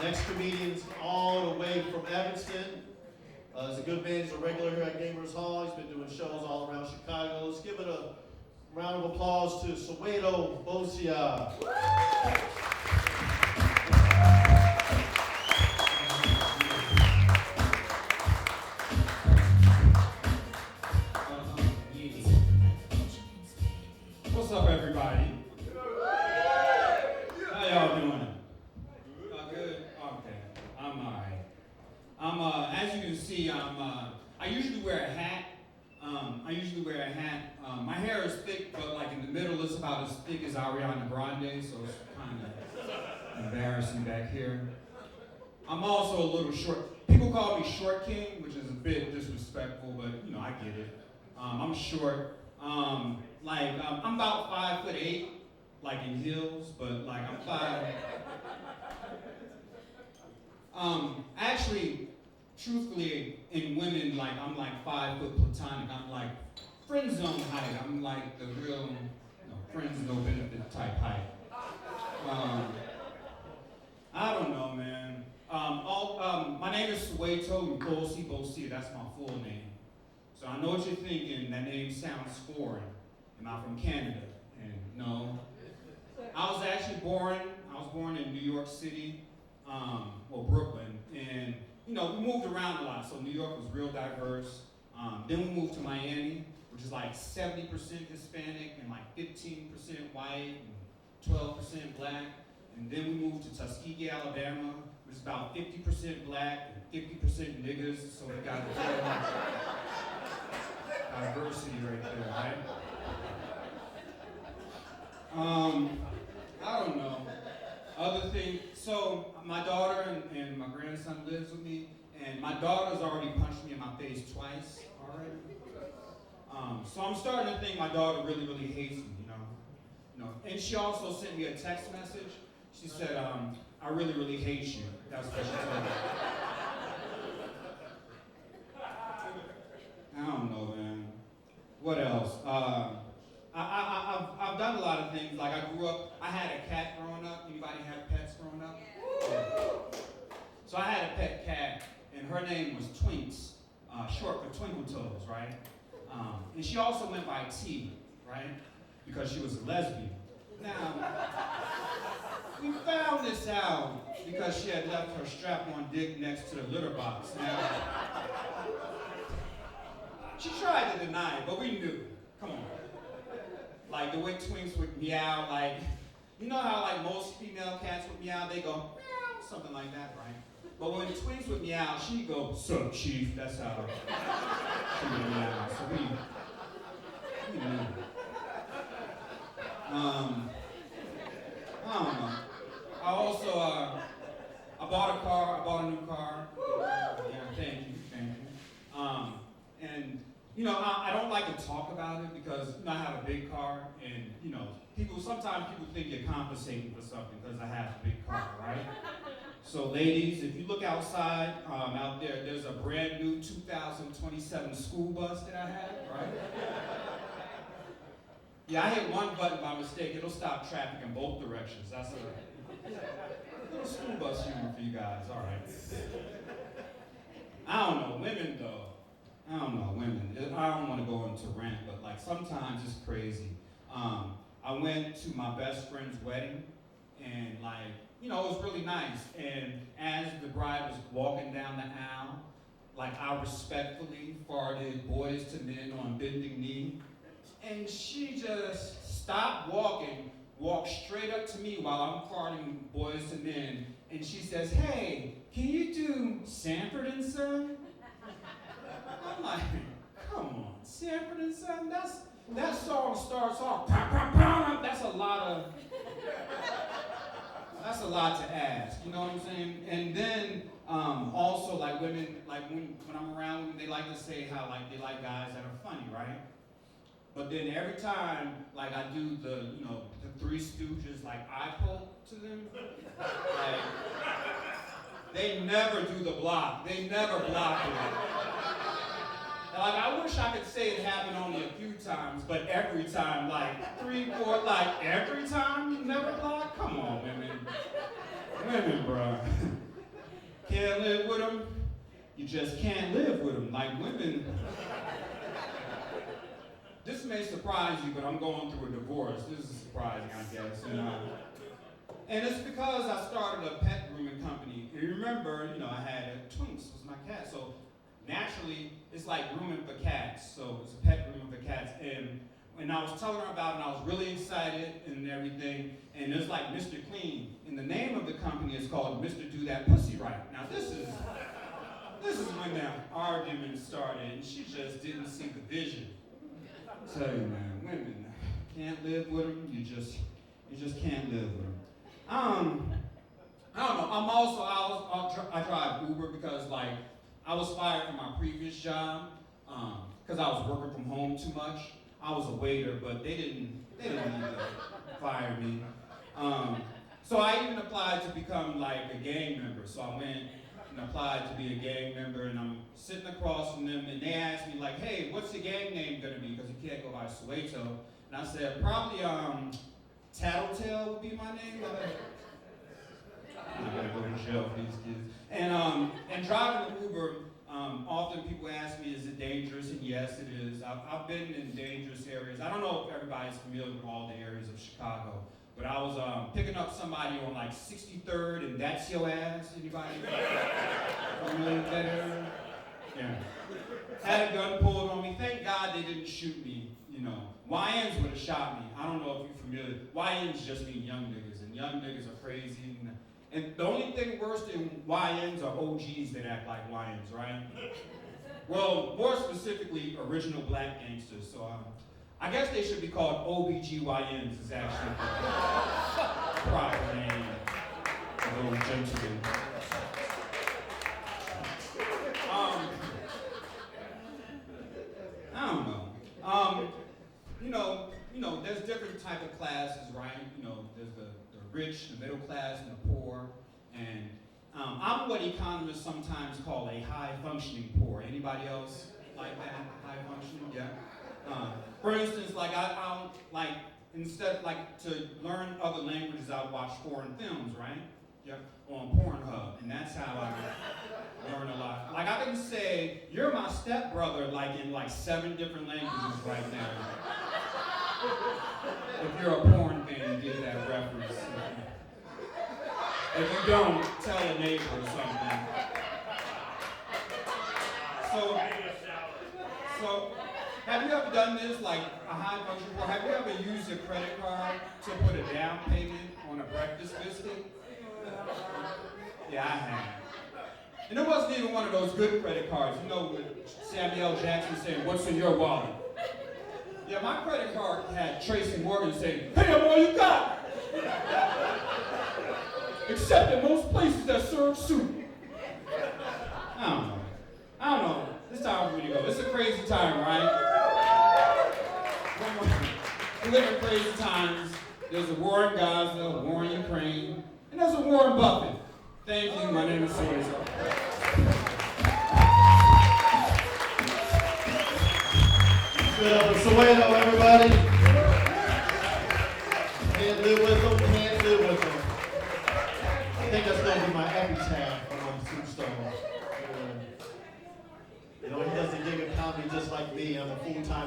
Next comedian's all the way from Evanston. He's a good man. He's a regular here at Gamers Hall. He's been doing shows all around Chicago. Let's give it a round of applause to Soweto Bosia. What's up, everybody? How y'all doing? Y'all good? Okay, I'm alright. As you can see, I usually wear a hat. My hair is thick, but like in the middle, it's about as thick as Ariana Grande, so it's kind of embarrassing back here. I'm also a little short. People call me Short King, which is a bit disrespectful, but you know, I get it. I'm short. I'm about 5'8", like in heels, but like I'm 5. Actually, truthfully, in women, like I'm like 5 foot platonic. I'm like friend zone height. I'm like the real, friends no benefit type height. I don't know, man. My name is Soweto Bosia. That's my full name. So I know what you're thinking. That name sounds foreign. Am I from Canada? And no. I was born in New York City, Brooklyn, and we moved around a lot. So New York was real diverse. Then we moved to Miami, which is like 70% Hispanic and like 15% white and 12% black. And then we moved to Tuskegee, Alabama, which is about 50% black and 50% niggas. So we got diversity right there, right? I don't know. Other thing, so my daughter and my grandson lives with me, and my daughter's already punched me in my face twice already. So I'm starting to think my daughter really, really hates me, And she also sent me a text message. She said, I really, really hate you. That's what she told me. I don't know, man. What else? I've done a lot of things. Like I had a cat growing up. Anybody have pets growing up? Yeah. So I had a pet cat, and her name was Twinks, short for Twinkle Toes, right? And she also went by T, right? Because she was a lesbian. Now, we found this out because she had left her strap-on dick next to the litter box. Now, she tried to deny it, but we knew. Come on. Like the way Twinks would meow, like, you know how like most female cats would meow, they go meow, something like that, right? But when Twinks would meow, she'd go, "Sup, chief?" That's how she would meow. So we knew. I don't know. I also, I bought a new car. Yeah, thank you. And I don't like to talk about it because I have a big car, and sometimes people think you're compensating for something because I have a big car, right? So ladies, if you look outside, out there, there's a brand new 2027 school bus that I have, right? Yeah, I hit one button by mistake. It'll stop traffic in both directions. That's a little school bus humor for you guys. All right. I don't know, women though. I don't want to go into rant, but like sometimes it's crazy. I went to my best friend's wedding, and it was really nice. And as the bride was walking down the aisle, I respectfully farted boys to men on bending knee. And she just stopped walking, walked straight up to me while I'm farting boys to men, and she says, "Hey, can you do Sanford and Son?" I'm like, come on, Sanford and Son? That song starts off, pow, pow, pow. That's a lot to ask, you know what I'm saying? And then also women, when I'm around women, they like to say how they like guys that are funny, right? But then every time I do the Three Stooges eye poke to them, they never do the block. They never block it. I wish I could say it happened only a few times, but every time, 3, 4, every time you never block? Come on, women. Women, bro. can't live with them, you just can't live with them. Like women, this may surprise you, but I'm going through a divorce. This is surprising, I guess. And it's because I started a pet grooming company. You remember, I had Twinks was my cat. So naturally, it's like grooming for cats. So it's a pet grooming for cats. And when I was telling her about it, I was really excited and everything. And it's like Mr. Clean. And the name of the company is called Mr. Do That Pussy Right. Now this is when the argument started, and she just didn't see the vision. Tell you, man, women can't live with them. You just can't live with them. I don't know. I drive Uber because I was fired from my previous job because I was working from home too much. I was a waiter, but they didn't need to fire me. So I even applied to become like a gang member. So I went and applied to be a gang member, and I'm sitting across from them, and they asked me like, "Hey, what's your gang name gonna be? Because you can't go by Soweto." And I said, "Probably Tattletale would be my name." I'm gonna go to jail for these kids. And driving the Uber, often people ask me, "Is it dangerous?" And yes, it is. I've been in dangerous areas. I don't know if everybody's familiar with all the areas of Chicago, but I was picking up somebody on 63rd, and that's your ass. Anybody familiar with that area? Yeah. Had a gun pulled on me. Thank God they didn't shoot me. YNs would have shot me. I don't know if you're familiar. YNs just mean young niggas, and young niggas are crazy. And the only thing worse than YNs are OGs that act like YNs, right? Well, more specifically, original black gangsters. So I guess they should be called OBGYNs is actually the proper name for those gentlemen. I don't know. There's different type of classes, right? There's the rich, the middle class, and the poor. And I'm what economists sometimes call a high-functioning poor. Anybody else like that? High-functioning? Yeah. For instance, instead to learn other languages, I watch foreign films, right? Yep. On Pornhub, and that's how I learn a lot. I can say, "You're my stepbrother," in 7 different languages right now. If you're a porn fan, get that reference. If you don't, tell a neighbor or something. So have you ever done this, like a high function, or have you ever used a credit card to put a down payment on a breakfast biscuit? Yeah, I have. And it wasn't even one of those good credit cards, with Samuel Jackson saying, "What's in your wallet?" Yeah, my credit card had Tracy Morgan saying, "Hey, I'm all you got." Except in most places that serve soup. I don't know. This time we're gonna go. It's a crazy time, right? We live in crazy times. There's a war in Gaza, a war in Ukraine, and there's a war in Buffett. Thank you. My name is Soweto. Good up for Soweto, everybody. Can't live with them, can't live with them. I think that's going to be my epitaph on my tombstone. He doesn't dig a comedy just like me. I'm a full-time